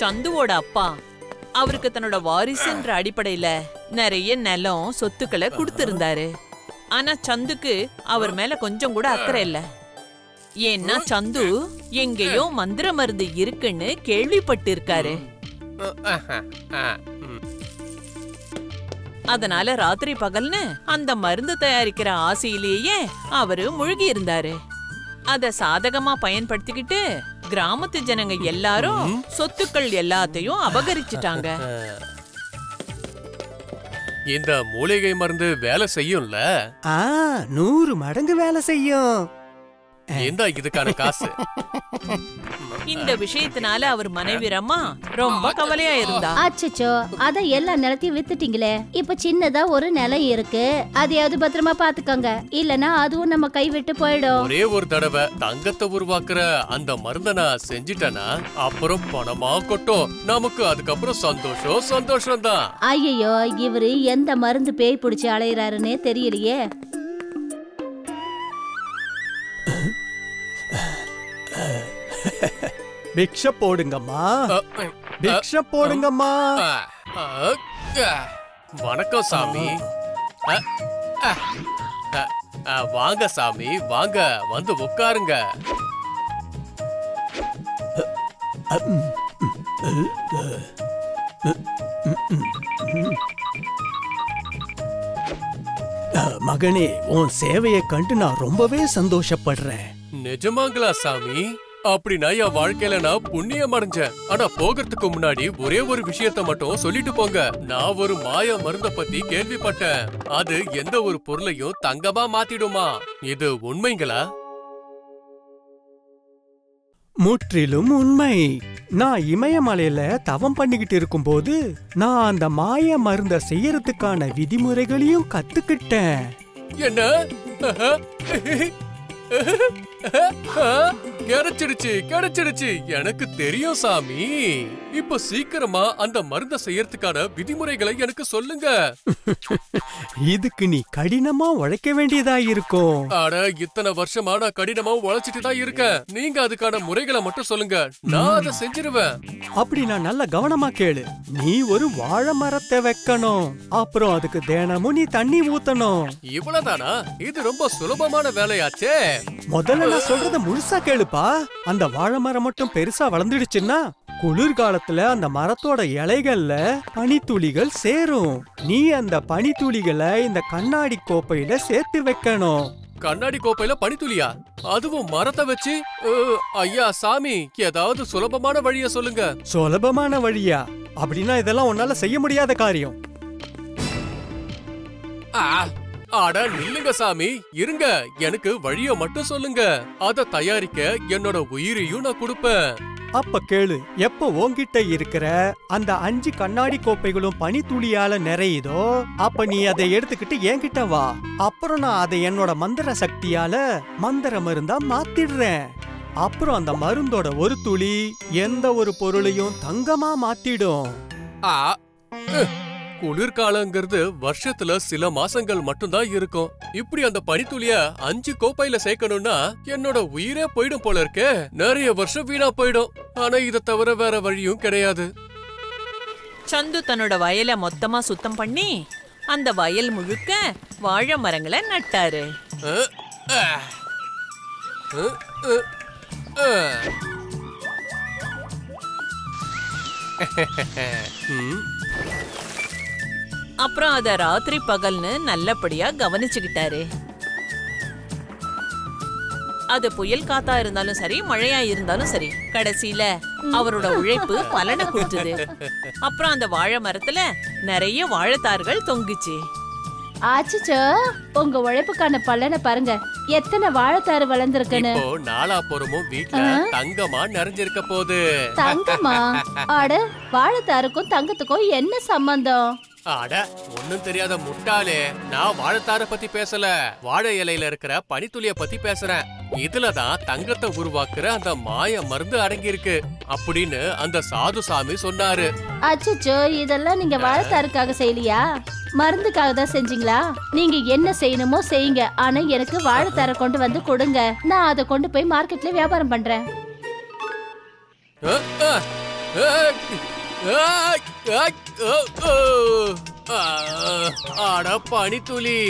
சந்துவோட அப்பா அவருக்கு தன்னோட வாரிசுன்ற அடிப்படையில நிறைய நிலம் சொத்துக்களை கொடுத்திருந்தாரு. ஆனா சந்துக்கு அவர் மேல கொஞ்சம் கூட அக்கறை இல்ல. ஏன்னா சந்து எங்கேயோ மந்திர மருந்து இருக்குன்னு கேள்விப்பட்டு இருக்காரு. அதனால ராத்திரி பகல்னு அந்த மருந்து தயாரிக்கிற ஆசையிலேயே அவரு முழுகி இருந்தாரு. அத சாதகமா பயன்படுத்திக்கிட்டு கிராமத்து ஜனங்க எல்லாரும் சொத்துக்கள் எல்லாத்தையும் அபகரிச்சுட்டாங்க. இந்த மூலிகை மருந்து வேலை செய்யும்ல? 100 மடங்கு வேலை செய்யும். இந்த இதுக்கான காசு. இந்த விஷயத்தினால அவர் மனைவி ரம்மா ரொம்ப கவலையா இருந்தா. அச்சச்சோ, அத எல்லா நிலத்தையும் வித்துட்டீங்களே. இப்ப சின்னதா ஒரு நிலம் இருக்கு, அதையாவது பத்திரமா பாத்துக்கோங்க, இல்லனா அதுவும் நம்ம கை விட்டு போயிடும். ஒரே ஒரு தடவை தங்கத்தை உருவாக்குற அந்த மருந்த நான் செஞ்சிட்டேனா அப்புறம் பணமா கொட்டும். நமக்கு அதுக்கப்புறம் சந்தோஷம் தான். ஐயோ, இவரு எந்த மருந்து பேய் பிடிச்சு அலையறாருன்னே தெரியலையே. பிக்ஷ போடுங்கம்மா, பிக்ஷ போடுங்கம்மா. வணக்கம் சாமி. வாங்க சாமி, வாங்க, வந்து உட்காருங்க. மகனே, உன் சேவையை கண்டு நான் ரொம்பவே சந்தோஷப்படுறேன். நிஜமாங்களா சாமி? அப்படின்னா என் வாழ்க்கையில நான் புண்ணியம் அடைஞ்சேன். ஆனா போகிறதுக்கு முன்னாடி ஒரே ஒரு விஷயத்த மட்டும் சொல்லிட்டு போங்க. நான் ஒரு மாய மருந்த பத்தி கேள்விப்பட்டேன். அது எந்த ஒரு பொருளையும் தங்கமா மாத்திடுமா? இது உண்மைங்களா? முற்றிலும் உண்மை. நான் இமயமலையில தவம் பண்ணிக்கிட்டு இருக்கும்போது நான் அந்த மாய மருந்த செய்யறதுக்கான விதிமுறைகளையும் கத்துக்கிட்டேன். என்ன? கிடைச்சிடுச்சு. எனக்கு தெரியும் சாமி. இப்ப சீக்கிரமா அந்த மருந்த செய்யறதுக்கான விதிமுறைகளை எனக்கு சொல்லுங்க. இதுக்கு நீ கடினமா உழைக்க வேண்டியதா இருக்கும். அட, இத்தனை வருஷமா நான் கடினமா உழைச்சிட்டு தான் இருக்கேன். நீங்க அதுக்கான முறைகளை மட்டும் சொல்லுங்க, நான் அதை செஞ்சிருவேன். அப்படி நான் நல்ல கவனமா கேளு. நீ ஒரு வாழை மரத்தை வைக்கணும், அப்புறம் அதுக்கு தினமும் நீ தண்ணி ஊத்தணும். இவ்வளவுதானா? இது ரொம்ப சுலபமான வேலையாச்சே. முதல்ல நான் சொல்றத முழுசா கேளுப்பா. அந்த வாழை மரம் மட்டும் பெருசா வளர்ந்துடுச்சுன்னா குளிர்காலத்துல அந்த மரத்தோட இலைகள்ல பனித்துளிகள் சேரும். நீ அந்த பனித்துளிகளை இந்த கண்ணாடி கோப்பையில சேர்த்து வைக்கணும். கண்ணாடி கோப்பையில பனித்துளியா? அதுவும் மரத்தை வச்சு? ஐயா சாமி, ஏதாவது சுலபமான வழிய சொல்லுங்க. சுலபமான வழியா? அப்படின்னா இதெல்லாம் உன்னால செய்ய முடியாத காரியம். அட நில்லுங்க சாமி, இருங்க, எனக்கு வழிய மட்டும் சொல்லுங்க. அத தயாரிக்க என்னோட உயிரையும் நான் கொடுப்பேன். அப்ப கேளு. எப்ப உன்கிட்ட இருக்கிற அந்த 5 கண்ணாடி கோப்பைகளும் பனித்துளியால நிறையுதோ அப்ப நீ அதை எடுத்துக்கிட்டு என்கிட்ட வா. அப்புறம் நான் அதை என்னோட மந்திர சக்தியால மந்திர மருந்தா மாத்திடுறேன். அப்புறம் அந்த மருந்தோட ஒரு துளி எந்த ஒரு பொருளையும் தங்கமா மாத்திடும். குளிர்காலங்கிறது வருஷத்துல சில மாசங்கள் மட்டும்தான் இருக்கும். இப்படி அந்த பனித்துளிய 5 கோப்பையில சேர்க்கணும்னா என்னோட உயிரே போயிடும் போல இருக்கே. நிறைய வருஷம் வீணா போயிடும். ஆனா இத தவிர வேற வழியும் கிடையாது. சந்து தன்னோட வயலை மொத்தமா சுத்தம் பண்ணி அந்த வயல் முழுக்க வாழை மரங்களை நட்டாரு. அப்புறம் அத ராத்திரி பகல்னு நல்லபடியா கவனிச்சுக்கிட்டாரு. அது புயல் காத்தா இருந்தாலும் சரி, மழையா இருந்தாலும் சரி, கடைசியில அவரோட உழைப்பு பலனை கொடுத்தது. அப்புறம் அந்த வாழை மரத்துல நிறைய வாழைத்தார்கள் தொங்குச்சு. ஆச்சுச்சோ, உங்க உழைப்புக்கான பலனை பாருங்க. எத்தனை வாழைத்தாறு வளர்ந்துருக்குன்னு. இப்போ நாலாபுறமும் வீட்ல தங்கமா நிறைஞ்சிருக்க போகுது. தங்கமா? அட, வாழைத்தாருக்கும் தங்கத்துக்கும் என்ன சம்பந்தம்? அட, ஒண்ணும் தெரியாத முட்டாளே. நான் வாழைத்தார பத்தி பேசல, வாழை இலையில இருக்கிற பனித்துளிய பத்தி பேசுறேன். இதுலதான் தங்கத்தை உருவாக்குற அந்த மாய மருந்து அடங்கி இருக்கு அப்படின்னு அந்த சாது சாமி சொன்னாரு. அச்சச்சோ, இதெல்லாம் நீங்க வாழைத்தாருக்காக செய்யலையா? மருந்துக்காக தான் செஞ்சீங்களா? நீங்க என்ன செய்யணுமோ செய்யுங்க, ஆனா எனக்கு வாழைத்தார கொண்டு வந்து கொடுங்க. நான் அதை கொண்டு போய் மார்க்கெட்ல வியாபாரம் பண்றேன். அட பனித்துளி.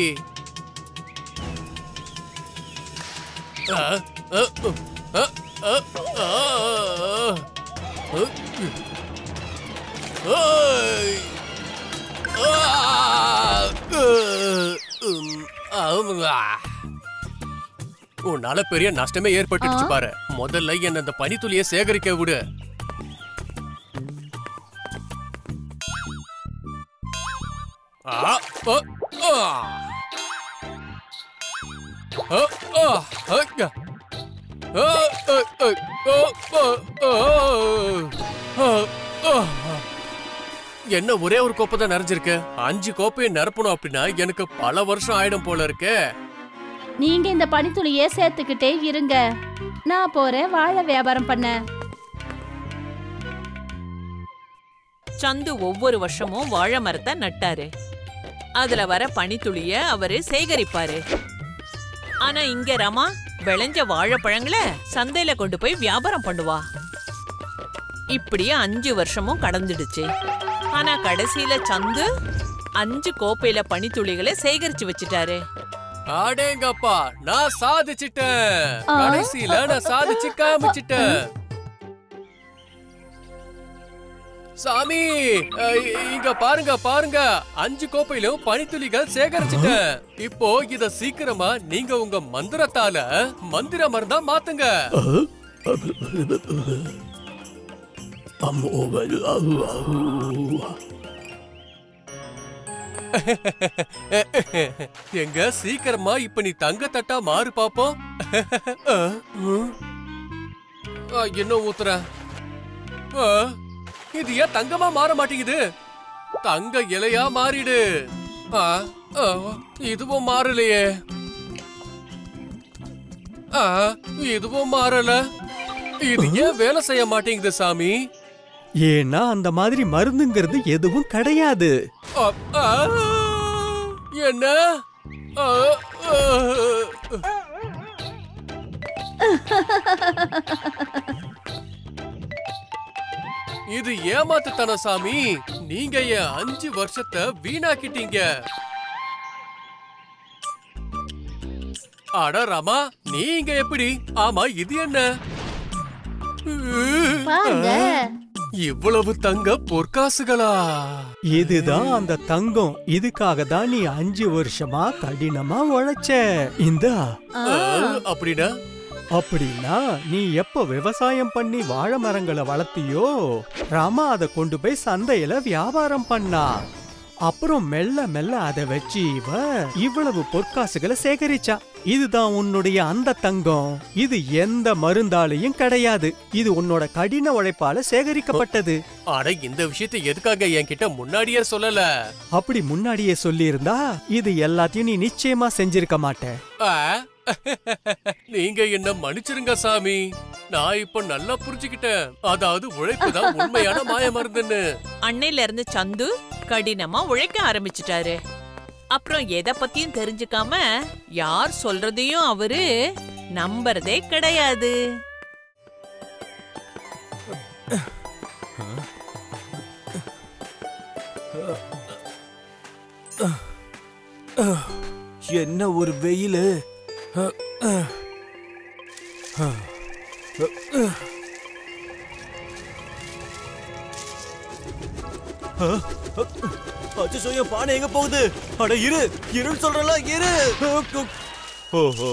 உன்னால பெரிய நஷ்டமே ஏற்பட்டுடுச்சு பாரு. முதல்ல என்ன இந்த பனித்துளியை சேகரிக்க விடு. என்ன ஒரே ஒரு கோப்பை தான் நிறைஞ்சிருக்கு. 5 கோப்பையை நிரப்பணும் அப்படின்னா எனக்கு பல வருஷம் ஆயிடும் போல இருக்கு. நீங்க இந்த பனித்துளியே சேர்த்துக்கிட்டே இருங்க, நான் போறேன் வாழை வியாபாரம் பண்ண. சந்து ஒவ்வொரு வருஷமும் வாழை மரத்தை நட்டாரு. அதுல வர பனித்துளிய அவரு சேகரிப்பாரு. ஆனா இங்க ரமா விளைஞ்ச வாழைப்பழங்களை சந்தையில கொண்டு போய் வியாபாரம் பண்ணுவா. இப்படியே 5 வருஷமும் கடந்துடுச்சு. ஆனா கடைசியில சந்து 5 கோப்பையில பனித்துளிகளை சேகரிச்சு வச்சுட்டாரு. அடேங்கப்பா, நான் சாதிச்சிட்டேன். கடைசியில நான் சாதிச்சு காமிச்சிட்டேன். சாமி, இங்க பாருங்க பாருங்க, 5 கோப்பையிலும் பனித்துளிகள் சேகரிச்சுட்டேன். இப்போ இத சீக்கிரமா நீங்க உங்க மந்திரத்தால மந்திர மருந்தா மாத்துங்க. எங்க சீக்கிரமா இப்ப நீ தங்க தட்டா மாறு பாப்போம். என்ன ஊத்துற? இது ஏன் தங்கமா மாற மாட்டேங்குது? தங்க இலையா மாறிடு. இதுவும் மாறலையே. இதுவும் மாறல. இது ஏன் வேலை செய்ய மாட்டேங்குது சாமி? ஏன்னா அந்த மாதிரி மருந்துங்கிறது எதுவும் கிடையாது. என்ன? இது ஏமாத்துத்தான சாமி. நீங்க என் 5 வருஷத்தை வீணாக்கிட்டீங்க. அட ராமா, நீங்க எப்படி? ஆமா, இது என்ன? இவ்வளவு தங்க பொற்காசுகளா? இதுதான் அந்த தங்கம். இதுக்காக தான் நீ 5 வருஷமா கடினமா உழைச்ச. இந்தா. அப்படின்னா நீ எப்ப விவசாயம் பண்ணி வாழை மரங்களை வளர்த்தியோ, ராமா அதை கொண்டு போய் சந்தையில வியாபாரம் பண்ணா. அப்புறம் மெல்ல மெல்ல அதை வச்சு இவ்வளவு பொற்காசுகளை சேகரிச்சா. இதுதான் உன்னுடைய அந்த தங்கம். இது எந்த மருந்தாலையும் கிடையாது. இது உன்னோட கடின உழைப்பால சேகரிக்கப்பட்டது. அட, இந்த விஷயத்தை எதுக்காக என்கிட்ட முன்னாடியே சொல்லல? அப்படி முன்னாடியே சொல்லி இருந்தா இது எல்லாத்தையும் நீ நிச்சயமா செஞ்சிருக்க மாட்ட. நீங்க என்ன மன்னிச்சிருங்க சாமி. நான் இப்ப நல்லா புரிஞ்சுக்கிட்டேன். அதாவது உழைப்புதான் உண்மையான மாய மருந்துன்னு. அன்னையில இருந்து சந்து கடினமா உழைக்க ஆரம்பிச்சிட்டாரு. அப்புறம் எதை பத்தியும் தெரிஞ்சுக்காம யார் சொல்றதையும் அவரு நம்புறதே கிடையாது. என்ன ஒரு வெயிலு! அச்சோ, பானை எங்க போகுது? அட இரு, இருன்னு சொல்றல, இரு. ஓஹோ,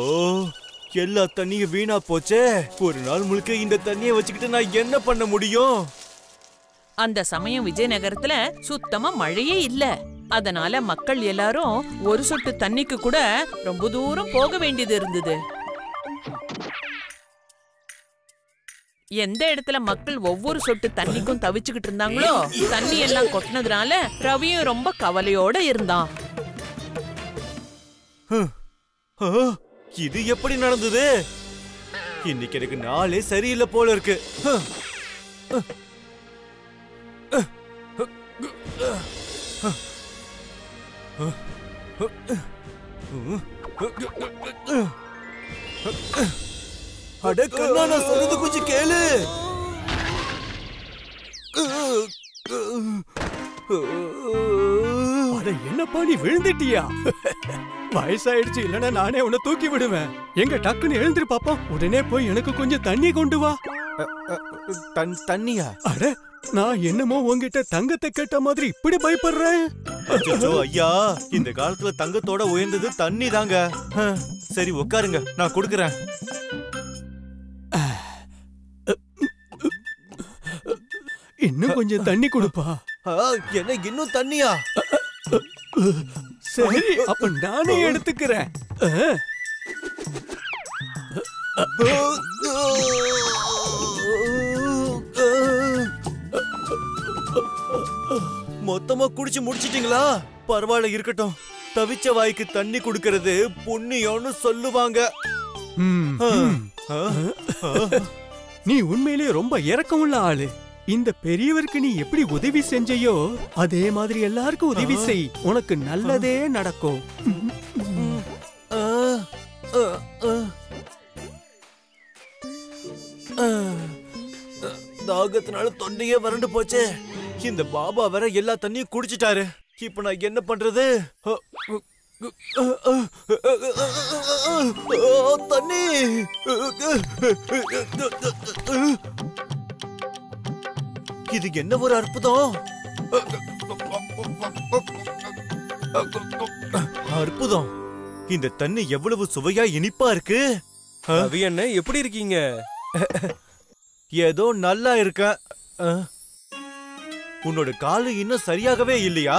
எல்லா தண்ணியும் வீணா போச்சே. ஒரு நாள் முழுக்க இந்த தண்ணியை வச்சுக்கிட்டு நான் என்ன பண்ண முடியும்? அந்த சமயம் விஜயநகரத்துல சுத்தமா மழையே இல்ல. அதனால மக்கள் எல்லாரும் ஒரு சொட்டு தண்ணிக்கு கூட ரொம்ப தூரம் போக வேண்டியது இருந்தது. எந்த இடத்துல மக்கள் ஒவ்வொரு சொட்டு தண்ணிக்கும் தவிச்சுக்கிட்டு இருந்தாங்களோ, தண்ணி எல்லாம் கொட்டினதுனால ரவியும் ரொம்ப கவலையோட இருந்தான். இது எப்படி நடந்தது? இன்னைக்கு எனக்கு நாளே சரியில்லை போல இருக்கு. அட கண்ணா, நான் சொல்றது கொஞ்சம் கேளு. அட என்னப்பா நீ விழுந்துட்டியா? வயசாயிடுச்சு, இல்லனா நானே உன்னை தூக்கி விடுவேன். எங்க டக்குன்னு எழுந்திரு பாப்போம். உடனே போய் எனக்கு கொஞ்சம் தண்ணி கொண்டு வா. தண்ணியா? அட நான் என்னமோ உன்கிட்ட தங்கத்தை கேட்ட மாதிரி இப்படி பயப்படுறேன். ஐயா, இந்த காலத்துல தங்கத்தோட உயர்ந்தது தண்ணி தாங்க. சரி உட்காருங்க, நான் கொடுக்கறேன். இன்னும் கொஞ்சம் தண்ணி கொடுப்பா. என்ன இன்னும் தண்ணியா? சரி அப்ப நானே எடுத்துக்கிறேன். மொத்தமா குடிச்சு முடிச்சிட்டீங்களா? பரவாயில்ல, இருக்கட்டும். தவிச்ச வாய்க்கு தண்ணி குடுக்கறது புண்ணியம்னு சொல்லுவாங்க. நீ உண்மையிலேயே ரொம்ப இரக்கமுள்ள ஆளு. இந்த பெரியவருக்கு நீ எப்படி உதவி செஞ்சையோ அதே மாதிரி எல்லாருக்கும் உதவி செய். உனக்கு நல்லதே நடக்கும். தாகத்தினால தொண்டையே வறண்டு போச்சு. இந்த பாபா வேற எல்லா தண்ணியும் குடிச்சிட்டாரு. இப்ப நான் என்ன பண்றது? தண்ணி! இது என்ன ஒரு அற்புதம்! அற்புதம்! இந்த தண்ணி எவ்வளவு சுவையா இனிப்பா இருக்கு. ரவி அண்ணன் எப்படி இருக்கீங்க? ஏதோ நல்லா இருக்க. உன்னோட காலு இன்னும் சரியாகவே இல்லையா?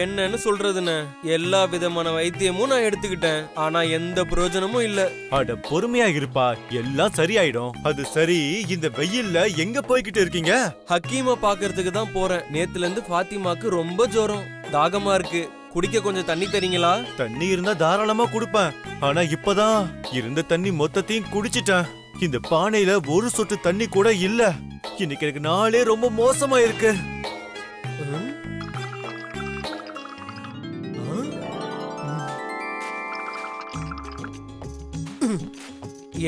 என்னன்னு சொல்றதுன்னு எல்லா விதமான வைத்தியமும் நான் எடுத்துக்கிட்டேன். ஆனா எந்த பிரயோஜனமும் இல்ல. அட பொறுமையா இருப்பா, எல்லாம் சரியாயிடும். அது சரி, இந்த வெயில்ல எங்க போய்கிட்டு இருக்கீங்க? ஹக்கீமா பாக்குறதுக்கு தான் போறேன். நேத்துல இருந்து பாத்திமாக்கு ரொம்ப ஜுரம், தாகமா இருக்கு. குடிக்க கொஞ்சம் தண்ணி தரீங்களா? தண்ணி இருந்தா தாராளமா குடுப்பேன். ஆனா இப்பதான் இருந்த தண்ணி மொத்தத்தையும் குடிச்சிட்டேன். இந்த பானையில ஒரு சொட்டு தண்ணி கூட இல்ல. இன்னைக்கு எனக்கு நாளே ரொம்ப மோசமா இருக்கு.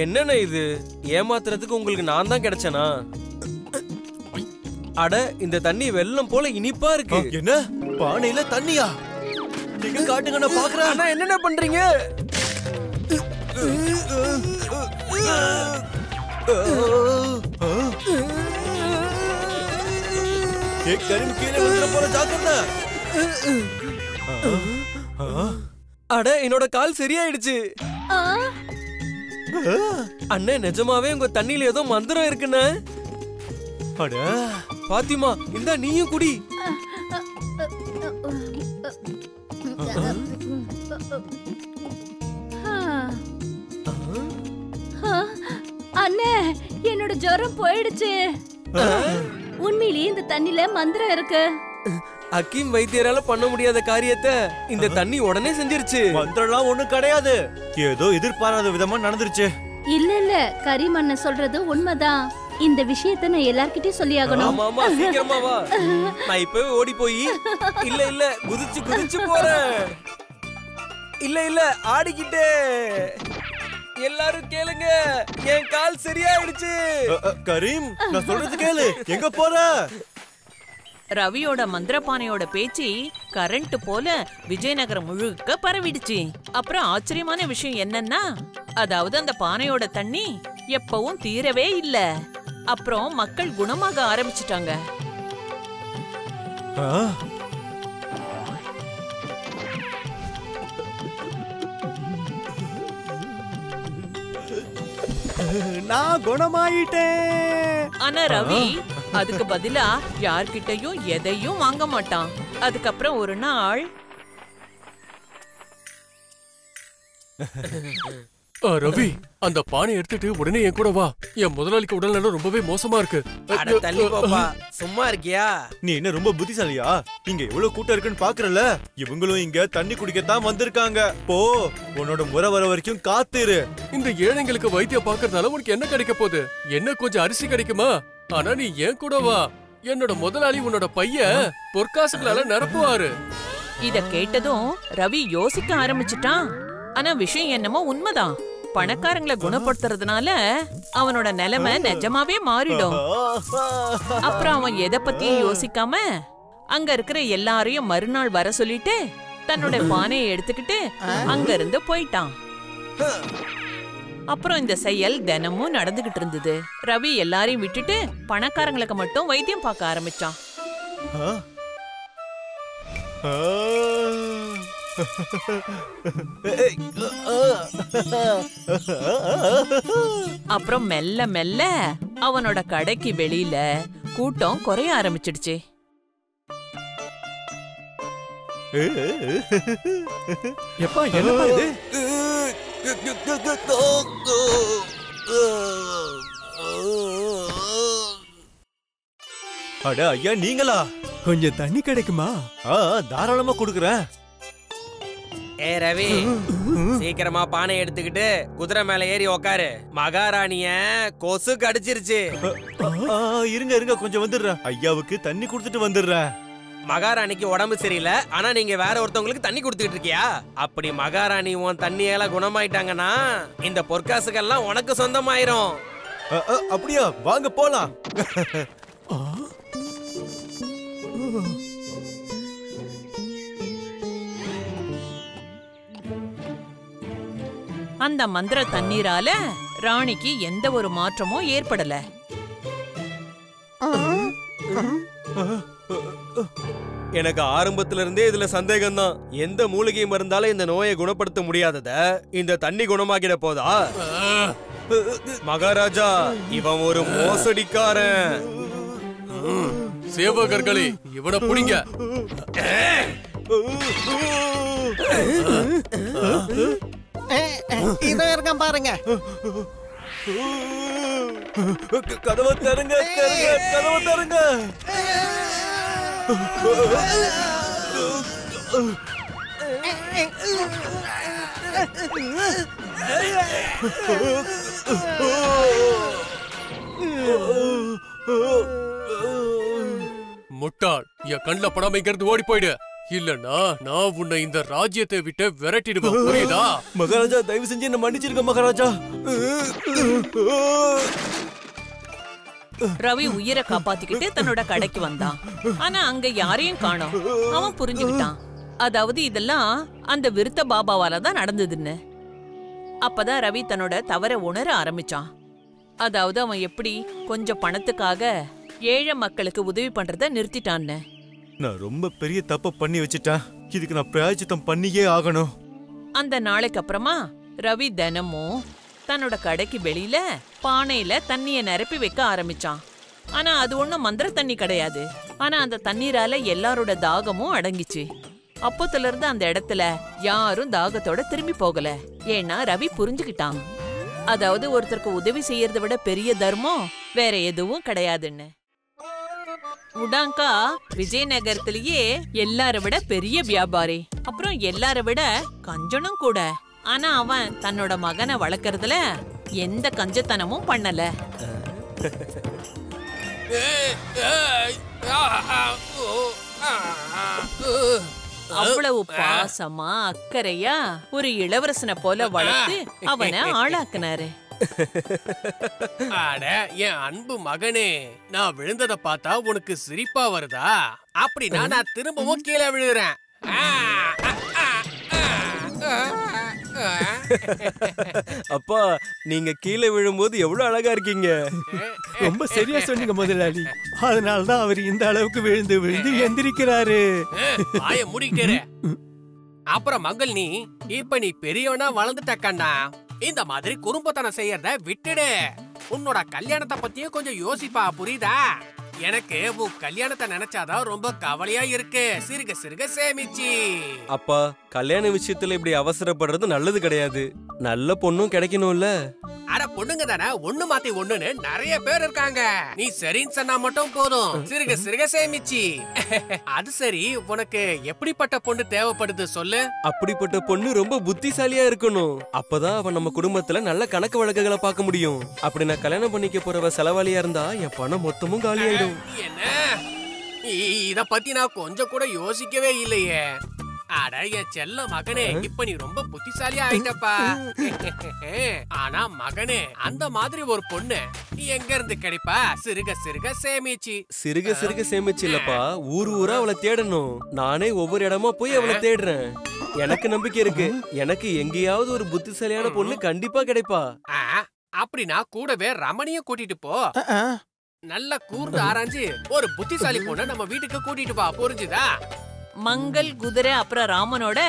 என்னண்ணே இது? ஏமாத்துறதுக்கு உங்களுக்கு நான் தான் கிடைச்சனா? அட, இந்த தண்ணி வெல்லம் போல இனிப்பா இருக்கு. என்ன பானையில தண்ணியா? நீங்க காட்டுங்க, நான் பாக்குறேன். அண்ணா என்னென்ன பண்றீங்க? கரீம் கீழே விழுந்துற போற, ஜாக்கிரதை. அட, என்னோட கால் சரியாயிடுச்சு. அண்ணே, நிஜமாவே உங்க தண்ணியில ஏதோ மந்திரம் இருக்குன்னு. அட பாத்திமா, இந்தா நீயும் குடி. அண்ணே, என்னோட ஜுரம் போயிடுச்சு. உண்மையிலேயே இந்த தண்ணில மந்திரம் இருக்கு. ஹக்கீம் வைத்தியரால பண்ண முடியாத காரியத்தை இந்த தண்ணி உடனே செஞ்சிருச்சு. மந்திரம்லாம் ஒண்ணும் கிடையாது. ஏதோ எதிர்பாராத விதமா நடந்துருச்சு. இல்ல இல்ல, கரீம் அண்ணன் சொல்றது உண்மைதான். இந்த விஷயத்தை நான் எல்லார்கிட்டயும் சொல்லியாகணும். ஆமா ஆமா, சீக்கிரமா வா. நான் இப்பவே ஓடி போய் இல்ல இல்ல குதிச்சு குதிச்சு போறேன். இல்ல இல்ல ஆடிக்கிட்டே. எல்லாரும் கேளுங்க, என் கால் சரியாயிடுச்சு. கரீம், நான் சொல்றது கேளு. எங்க போற? ரவியோட மந்திரப்பானையோட பேச்சு கரண்ட் போல விஜயநகரம் முழுக்க பரவிடுச்சு. அப்புறம் ஆச்சரியமான விஷயம் என்னன்னா, அதாவது அந்த பானையோட தண்ணி எப்பவும் தீரவே இல்ல. அப்புறம் மக்கள் குணமாக ஆரம்பிச்சிட்டாங்க. நான் குணமாயிட்டேன். ஆனா ரவி அதுக்கு பதிலா யார்கிட்டயும் எதையும் வாங்க மாட்டான். அதுக்கப்புறம் ஒரு நாள், ரவி, அந்த பானை எடுத்துட்டு உடனே என் கூட வா. என் முதலாளிக்கு உடல்நலம் ரொம்பவே மோசமா இருக்கு. அட தள்ளி போப்பா, சும்மா இருக்கியா? நீ என்ன ரொம்ப புத்திசாலியா? இங்க எவ்வளவு கூட்டம் இருக்குன்னு பாக்குறல. இவங்களும் இங்க தண்ணி குடிக்கத்தான் வந்திருக்காங்க. போ, உன்னோட முறை வர வரைக்கும் காத்துரு. இந்த ஏழைங்களுக்கு வைத்தியம் பாக்குறதால உனக்கு என்ன கிடைக்க போகுது? என்ன கொஞ்சம் அரிசி கிடைக்குமா? ஆனா நீ ஏன் கூட வா. என்னோட முதலாளி உன்னோட பைய பொற்காசுகளால நிரப்புவாரு. இத கேட்டதும் ரவி யோசிக்க ஆரம்பிச்சுட்டான். ஆனா விஷயம் என்னமோ உண்மைதான். பணக்காரங்களை குணப்படுத்துறதுனால அவனோட நிலைமை நிஜமாவே மாறிடும். அப்புறம் அவன் எதை பத்தியும் யோசிக்காம அங்க இருக்கிற எல்லாரையும் மறுநாள் வர சொல்லிட்டு தன்னோட பானையை எடுத்துக்கிட்டு அங்க இருந்து போயிட்டான். அப்புறம் இந்த செயல் தினமும் நடந்துகிட்டு இருந்தது. ரவி எல்லாரையும் விட்டுட்டு பணக்காரங்களுக்கு மட்டும் வைத்தியம் பார்க்க ஆரம்பிச்சான். அப்புறம் மெல்ல மெல்ல அவனோட கடைக்கு வெளியில கூட்டம் குறைய ஆரம்பிச்சிடுச்சு. எப்பா என்னப்பா இது? அட ஐயா, நீங்களா? கொஞ்சம் தண்ணி கிடைக்குமா? தாராளமா கொடுக்குறேன். ஏ ரவி, சீக்கிரமா பானை எடுத்துக்கிட்டு குதிரை மேல ஏறி உக்காரு. மகாராணிய கொசு கடிச்சிருச்சு. இருங்க இருங்க, கொஞ்சம் வந்துடுறேன். ஐயாவுக்கு தண்ணி கொடுத்துட்டு வந்துடுறேன். மகாராணிக்கு உடம்பு சரியில்லை, ஆனா நீங்க வேற ஒருத்தவங்களுக்கு தண்ணி கொடுத்துட்டு இருக்கியா? அப்படி மகாராணி உன் தண்ணியால குணமாயிட்டாங்கன்னா இந்த பொற்காசுகள்லாம் உனக்கு சொந்தமாயிரும். அப்படியா? வாங்க போலாம். அந்த மந்திர தண்ணீரால ராணிக்கு எந்த ஒரு மாற்றமும் ஏற்படல. எனக்கு ஆரம்பத்துல இருந்தே இதுல சந்தேகம் தான். எந்த மூலிகை மருந்தால இந்த நோயை குணப்படுத்த முடியாதத இந்த தண்ணி குணமாக்கிட போதா? மகாராஜா, இவன் ஒரு மோசடிக்காரன். சேவகர்களே, இவனை புடிங்க. இதோ இருக்கான் பாருங்க. கதவை தருங்க, கதவை தருங்க. முட்டாள், என் கண்ணுல படாம இங்க இருந்து ஓடி போயிடு. இல்லன்னா நான் உன்னை இந்த ராஜ்யத்தை விட்டு விரட்டிடுவேன், புரியுதா? மகாராஜா, தயவு செஞ்சு என்ன மன்னிச்சிருங்க மகாராஜா. ரவி உயிரை காப்பாத்திக்கிட்டு தன்னோட கடைக்கு வந்தான். ஆனா அங்க யாரையும் காணோம். அவன் புரிஞ்சுக்கிட்டான், அதாவது இதெல்லாம் அந்த விருத்த பாபாவால தான் நடந்ததுன்னு. அப்பதான் ரவி தன்னோட தவற உணர ஆரம்பிச்சான். அதாவது அவன் எப்படி கொஞ்சம் பணத்துக்காக ஏழை மக்களுக்கு உதவி பண்றத நிறுத்திட்டான்னு. நான் ரொம்ப பெரிய தப்ப பண்ணி வச்சிட்டேன். இதுக்கு நான் பிராயச்சித்தம் பண்ணியே ஆகணும். அந்த நாளைக்கு அப்புறமா ரவி தினமும் தன்னோட கடைக்கு வெளியில பானையில தண்ணிய நிரப்பி வைக்க ஆரம்பிச்சான். ஆனா அது ஒண்ணும் மந்திர தண்ணி கிடையாது. ஆனா அந்த தண்ணீரால எல்லாரோட தாகமும் அடங்கிச்சு. அப்போத்துல இருந்து அந்த இடத்துல யாரும் தாகத்தோட திரும்பி போகல. ஏன்னா ரவி புரிஞ்சுக்கிட்டான், அதாவது ஒருத்தருக்கு உதவி செய்யறதை விட பெரிய தர்மம் வேற எதுவும் கிடையாதுன்னு. உடாங்கா விஜயநகரத்திலேயே எல்லார விட பெரிய வியாபாரி, அப்புறம் எல்லார விட கஞ்சனும் கூட. ஆனா அவன் தன்னோட மகனை வளர்க்கறதுல எந்த கஞ்சத்தனமும் பண்ணல. அவ்வளவு பாசமா அக்கறையா ஒரு இளவரசனை போல வளர்த்து அவனை ஆளாக்குனாரு. அட என் அன்பு மகனே, நான் விழுந்தத பார்த்தா உனக்கு சிரிப்பா வருதா? அப்படின்னா நான் திரும்பவும் கீழே விழுறேன். அப்பா, நீங்க கீழே விழும்போது எவ்வளவு அழகா இருக்கீங்க. ரொம்ப சரியா சொன்னீங்க முதலாளி. அதனாலதான் அவர் இந்த அளவுக்கு விழுந்து விழுந்து எந்திரிக்கிறாரு. வாய மூடிக்கிட்டே. அப்புறம் மங்கள், நீ இப்ப நீ பெரியவனா வளர்ந்துட்ட கண்ணா. இந்த மாதிரி குறும்பத்தனம் செய்யறத விட்டுடு. உன்னோட கல்யாணத்தை பத்தியும் கொஞ்சம் யோசிப்பா, புரியுதா? எனக்கு உன் கல்யாணத்தை நினைச்சாதான் ரொம்ப கவலையா இருக்கு. சிறுக சிறுக சேமிச்சு. அப்பா, கல்யாண விஷயத்துல இப்படி அவசரப்படுறது நல்லது கிடையாது. நல்ல பொண்ணும் கிடைக்கணும்ல. அட பொண்ணுங்க தானே, ஒண்ணு மாத்தி ஒண்ணுன்னு நிறைய பேர் இருக்காங்க. நீ சரின்னு சொன்னா மட்டும் போதும். சிறுக சிறுக சேமிச்சு. அது சரி, உனக்கு எப்படிப்பட்ட பொண்ணு தேவைப்படுது சொல்லு. அப்படிப்பட்ட பொண்ணு ரொம்ப புத்திசாலியா இருக்கணும். அப்பதான் அவன் நம்ம குடும்பத்துல நல்ல கணக்கு வழக்குகளை பார்க்க முடியும். அப்படி நான் கல்யாணம் பண்ணிக்க போறவ செலவாளியா இருந்தா என் பணம் மொத்தமும் காலியாயிடும். என்ன? இத பத்தி நான் கொஞ்சம் கூட யோசிக்கவே இல்லையே. அட என் செல்ல மகனே, இப்ப நீ ரொம்ப புத்திசாலியா ஆயிட்டப்பா. ஆனா மகனே, அந்த மாதிரி ஒரு பொண்ணு எங்க இருந்து கிடைப்பா? சிறுக சிறுக சேமிச்சு. சிறுக சிறுக சேமிச்சு இல்லப்பா, ஊர் ஊரா அவளை தேடணும். நானே ஒவ்வொரு இடமா போய் அவளை தேடுறேன். எனக்கு நம்பிக்கை இருக்கு, எனக்கு எங்கேயாவது ஒரு புத்திசாலியான பொண்ணு கண்டிப்பா கிடைப்பா. அப்படின்னா கூடவே ரமணியும் கூட்டிட்டு போ. நல்ல கூர்ந்து ஆராய்ஞ்சு ஒரு புத்திசாலி பொண்ண நம்ம வீட்டுக்கு கூட்டிட்டு வா, புரிஞ்சுதா? மங்கள் குதிரை அப்புறம் ராமனோட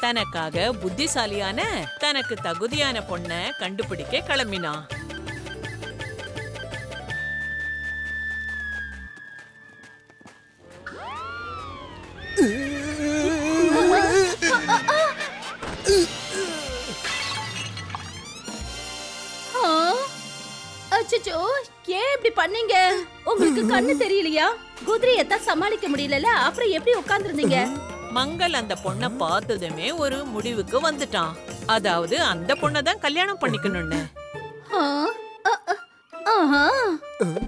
தனக்காக புத்திசாலியான தனக்கு தகுதியான பொண்ண கண்டுபிடிக்க கிளம்பினான். அச்சச்சோ, ஏன் இப்படி பண்ணீங்க? உங்களுக்கு கண்ணு தெரியலையா? குதிரையத்தான் சமாளிக்க முடியல, அப்புறம் எப்படி உட்கார்ந்திருந்தீங்க? மங்கள் அந்த பொண்ண பார்த்ததுமே ஒரு முடிவுக்கு வந்துட்டான். அதாவது அந்த பொண்ணதான் கல்யாணம் பண்ணிக்கணும்னு.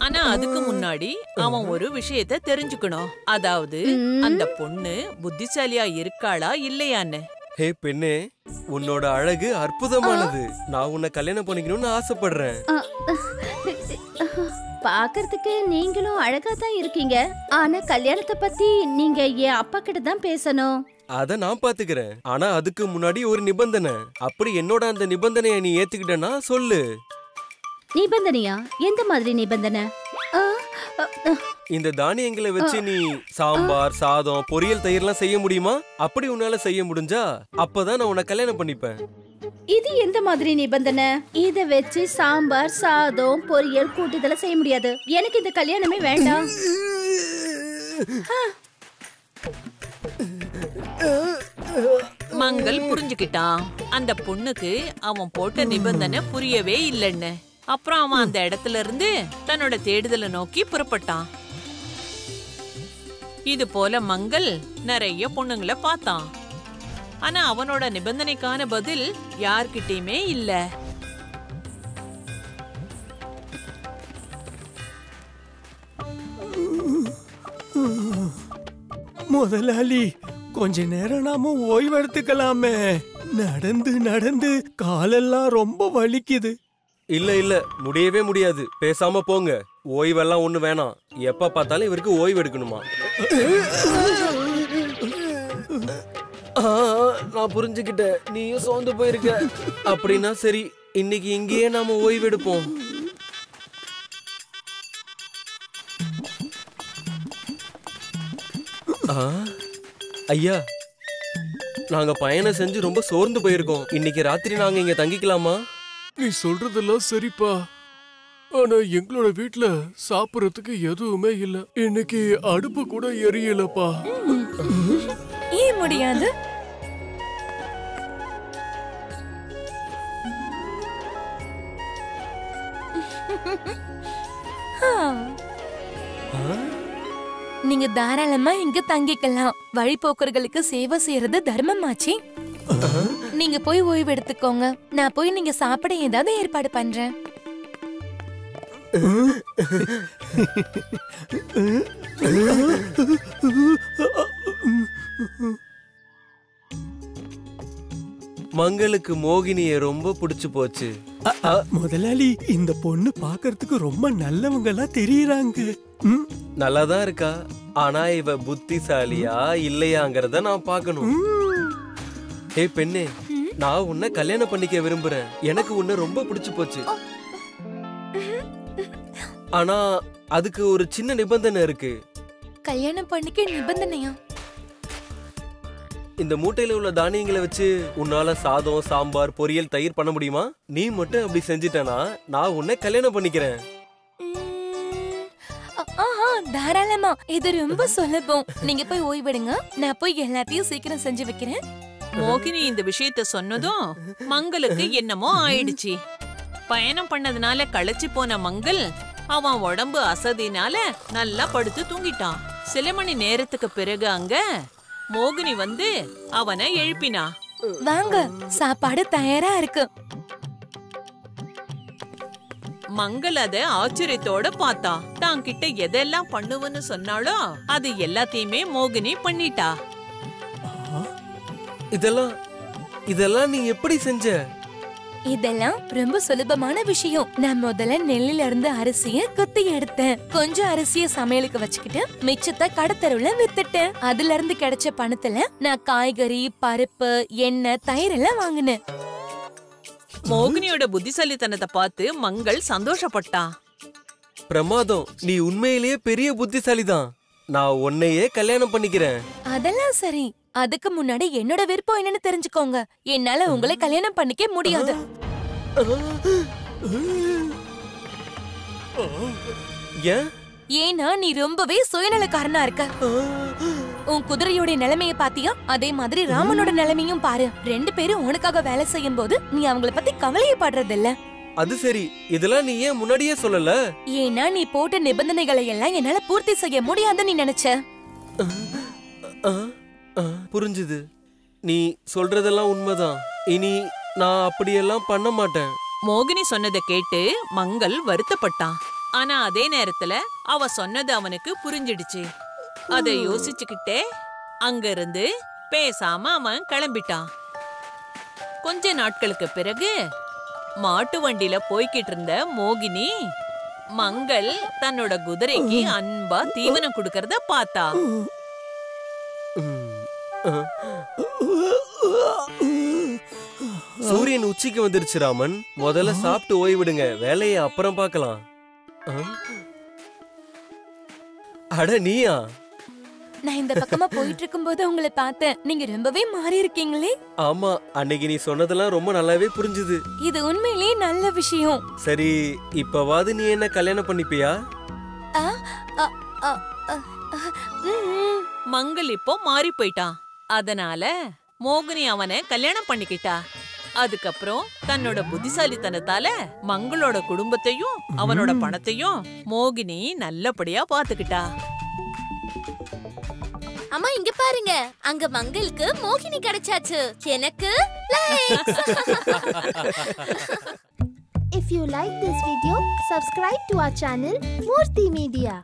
ஆனா அதுக்கு முன்னாடி அவன் ஒரு விஷயத்த தெரிஞ்சுக்கணும். அதாவது அந்த பொண்ணு புத்திசாலியா இருக்காளா இல்லையான்னு. ஹே பெண்ணே, உன்னோட அழகு அற்புதமானது. நான் உன்னை கல்யாணம் பண்ணிக்கணும்னு ஆசைப்படுறேன். பாக்குறதுக்கு நீங்களும் அழகா தான் இருக்கீங்க. ஆனா கல்யாணத்தை பத்தி நீங்க என் அப்பா கிட்ட தான் பேசணும். அத நான் பாத்துக்கிறேன். ஆனா அதுக்கு முன்னாடி ஒரு நிபந்தனை. அப்படி என்னோட அந்த நிபந்தனையை நீ ஏத்துக்கிட்டனா சொல்லு. நிபந்தனையா? எந்த மாதிரி நிபந்தனை? இந்த தானியங்களை வச்சு நீ சாம்பார், சாதம், பொரியல், தயிர்லாம் செய்ய முடியுமா? அப்படி உன்னால செய்ய முடிஞ்சா அப்பதான் நான் உன்னை கல்யாணம் பண்ணிப்பேன். இது எந்த மாதிரி நிபந்தனை? இத வச்சு சாம்பார், சாதம், பொரியல், கூட்டுதெல்லாம் செய்ய முடியாது. எனக்கு இந்த கல்யாணமே வேண்டாம். மங்கள் புரிஞ்சுக்கிட்டான். அந்த பொண்ணுக்கு அவன் போட்ட நிபந்தனை புரியவே இல்லைன்னு. அப்புறம் அவன் அந்த இடத்துல இருந்து தன்னோட தேடுதலை நோக்கி புறப்பட்டான். இது போல மங்கள் நிறைய பொண்ணுங்களை பார்த்தான். ஆனா அவனோட நிபந்தனைக்கான பதில் யார்கிட்டயுமே இல்ல. முதலாளி, கொஞ்ச நேரம் நாம ஓய்வு எடுத்துக்கலாமே. நடந்து நடந்து காலெல்லாம் ரொம்ப வலிக்குது. இல்ல இல்ல, முடியவே முடியாது. பேசாம போங்க. ஓய்வெல்லாம் ஒண்ணு வேணாம். எப்ப பார்த்தாலும் இவருக்கு ஓய்வு எடுக்கணுமா? நான் புரிஞ்சுக்கிட்டேன், நீயும் சோர்ந்து போயிருக்க. அப்படின்னா சரி, இன்னைக்கு இங்கேயே நாம ஓய்வு எடுப்போம். ஐயா, நாங்க பயணம் செஞ்சு ரொம்ப சோர்ந்து போயிருக்கோம். இன்னைக்கு ராத்திரி நாங்க இங்க தங்கிக்கலாமா? நீ சொல்றதெல்லாம் சரிப்பா. ஆனா எங்களோட வீட்ல சாப்பிடறதுக்கு எதுவுமே இல்ல. இன்னைக்கு அடுப்பு கூட எரியலப்பா. ஏன் முடியாது? நீங்க தாராளமா இங்க தங்கிக்கலாம். வழிபோக்கர்களுக்கு சேவை செய்யறது தர்மமாச்சி. நீங்க போய் ஓய்வு எடுத்துக்கோங்க. நான் போய் நீங்க சாப்பிட ஏதாவது ஏற்பாடு பண்றேன். மங்களுக்கு மோகினிய ரொம்ப பிடிச்சு போச்சு. முதலாளி, இந்த பொண்ணு பாக்குறதுக்கு ரொம்ப நல்லவங்களா தெரியறாங்க. நல்லாதான் இருக்கா. ஆனா இவ புத்திசாலியா இல்லையாங்கிறத நான் பாக்கணும். ஏ பெண்ணே, நான் உன்னை கல்யாணம் பண்ணிக்க விரும்புறேன். எனக்கு உன்னை ரொம்ப பிடிச்சு போச்சு. ஆனா அதுக்கு ஒரு சின்ன நிபந்தனை இருக்கு. கல்யாணம் பண்ணிக்க நிபந்தனையா? இந்த மூட்டையில உள்ள தானியங்களை வச்சு உன்னால சாதம், சாம்பார், பொரியல், தயிர் பண்ண முடியுமா? நீ மட்டும் அப்படி செஞ்சிட்டனா நான் உன்னை கல்யாணம் பண்ணிக்கிறேன். தாராளமா. இது ரொம்ப சுலபம். நீங்க போய் ஓய்வெடுங்க. நான் போய் எல்லாத்தையும் சீக்கிரம் செஞ்சு வைக்கிறேன். மோகினி இந்த விஷயத்த சொன்னதும் மங்களுக்கு என்னமோ ஆயிடுச்சு. பயணம் பண்ணதுனால களைச்சு போன மங்கள் அவன் உடம்பு அசதினால நல்லா படுத்து தூங்கிட்டான். சில மணி நேரத்துக்கு பிறகு அங்க மோகினி வந்து அவனை எழுப்பினா. வாங்க, சாப்பாடு தயாரா இருக்கு. மங்கள் அத ஆச்சரியத்தோட பார்த்தா. தான் கிட்ட எதெல்லாம் பண்ணுவன்னு சொன்னாலோ அது எல்லாத்தையுமே மோகினி பண்ணிட்டா. இதெல்லாம் நீ எப்படி செஞ்ச? இதெல்லாம் ரொம்ப சுலபமான விஷயம். நான் முதல்ல நெல்லில இருந்து அரிசிய குத்தி எடுத்தேன். கொஞ்சம் அரிசிய சமையலுக்கு வச்சுக்கிட்டு மிச்சத்தை கடத்தருவுல வித்துட்டேன். அதுல இருந்து கிடைச்ச பணத்துல நான் காய்கறி, பருப்பு, எண்ணெய், தயிர் எல்லாம் வாங்கினேன். மோகினியோட புத்திசாலித்தனத்தை பார்த்து மங்கள் சந்தோஷப்பட்டான். பிரமாதம், நீ உண்மையிலேயே பெரிய புத்திசாலிதான். நான் உன்னையே கல்யாணம் பண்ணிக்கிறேன். அதெல்லாம் சரி, அதுக்கு முன்னாடி என்னோட விருப்பம் என்னன்னு தெரிஞ்சுக்கோங்க. என்னால உங்களை கல்யாணம் பண்ணிக்க முடியாது. ஏன்னா நீ ரொம்பவே சுயநலக்காரனா இருக்க. உன் குதிரையோட நிலைமைய பாத்தியா? அதே மாதிரி ராமனோட நிலைமையும் பாரு. 2 பேரும் உனக்காக வேலை செய்யும் போது நீ அவங்கள பத்தி கவலையப்படுறது இல்ல. அது சரி, இதெல்லாம் நீ ஏன் முன்னாடியே சொல்லல? ஏன்னா நீ போட்ட நிபந்தனைகளை எல்லாம் என்னால பூர்த்தி செய்ய முடியாதுன்னு நீ நினைச்ச. புரிஞ்சுது. நீ சொல்றதெல்லாம் உண்மைதான். இனி நான் அப்படியெல்லாம் பண்ண மாட்டேன். மோகினி சொன்னதை கேட்டு மங்கள் வருத்தப்பட்டான். ஆனா அதே நேரத்துல அவ சொன்னது அவனுக்கு புரிஞ்சிடுச்சு. அதை யோசிச்சுக்கிட்டே அங்கிருந்து பேசாம அவன் கிளம்பிட்டான். கொஞ்ச நாட்களுக்கு பிறகு மாட்டு வண்டியில போய்கிட்டு இருந்த மோகினி மங்கள் தன்னோட குதிரைக்கு அன்பா தீவனம் கொடுக்கறத பார்த்தா. சூரியன் உச்சிக்கு வந்துருச்சு ராமன். முதல்ல சாப்பிட்டு ஓய்விடுங்க, வேலையை அப்புறம் பார்க்கலாம். அட நீயா? நான் இந்த பக்கமா போயிட்டு இருக்கும்போது உங்களை பார்த்தேன். நீங்க ரொம்பவே மாறி இருக்கீங்களே. ஆமா, அன்னைக்கு நீ சொன்னதெல்லாம் ரொம்ப நல்லாவே புரிஞ்சுது. இது உண்மையிலேயே நல்ல விஷயம். சரி, இப்பவாது நீ என்ன கல்யாணம் பண்ணிப்பியா? மங்கள் இப்போ மாறி போயிட்டான். அதனால மோகினி அவனை கல்யாணம் பண்ணிக்கிட்டா. அதுக்கப்புறம் தன்னோட புத்திசாலித்தனத்தால மங்களோட குடும்பத்தையும் அவனோட பணத்தையும் மோகினி நல்லபடியா பாத்துக்கிட்டா. அம்மா இங்க பாருங்க, அங்க மங்களுக்கு மோகினி கிடைச்சாச்சு. எனக்கு likes. If you like this video, subscribe to our channel Murthy Media.